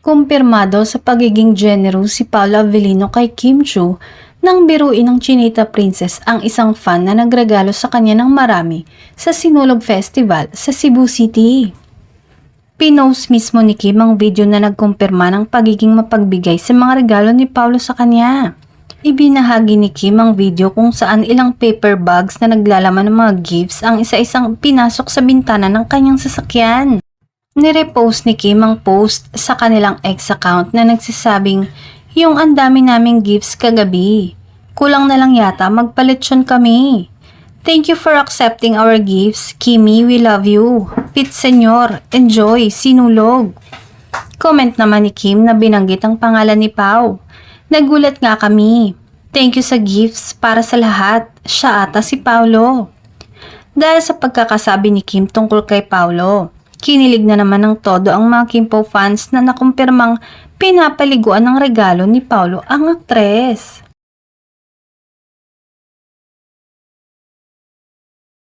Kumpirmado sa pagiging generous si Paolo Avellino kay Kim Chiu nang biruin ng Chinita Princess ang isang fan na nagregalo sa kanya ng marami sa Sinulog Festival sa Cebu City. Pinost mismo ni Kim ang video na nagkumpirma ng pagiging mapagbigay sa mga regalo ni Paolo sa kanya. Ibinahagi ni Kim ang video kung saan ilang paper bags na naglalaman ng mga gifts ang isa-isang pinasok sa bintana ng kanyang sasakyan. Nirepost ni Kim ang post sa kanilang ex account na nagsasabing, "Yung ang dami naming gifts kagabi. Kulang na lang yata magpaletsyon kami. Thank you for accepting our gifts. Kimi, we love you. Pit Senyor, enjoy, Sinulog." Comment naman ni Kim na binanggit ang pangalan ni Pao. "Nagulat nga kami. Thank you sa gifts para sa lahat. Siya ata si Paolo." Dahil sa pagkakasabi ni Kim tungkol kay Paolo, kinilig na naman ng todo ang mga Kimpo fans na nakumpirmang pinapaliguan ng regalo ni Paolo ang aktres.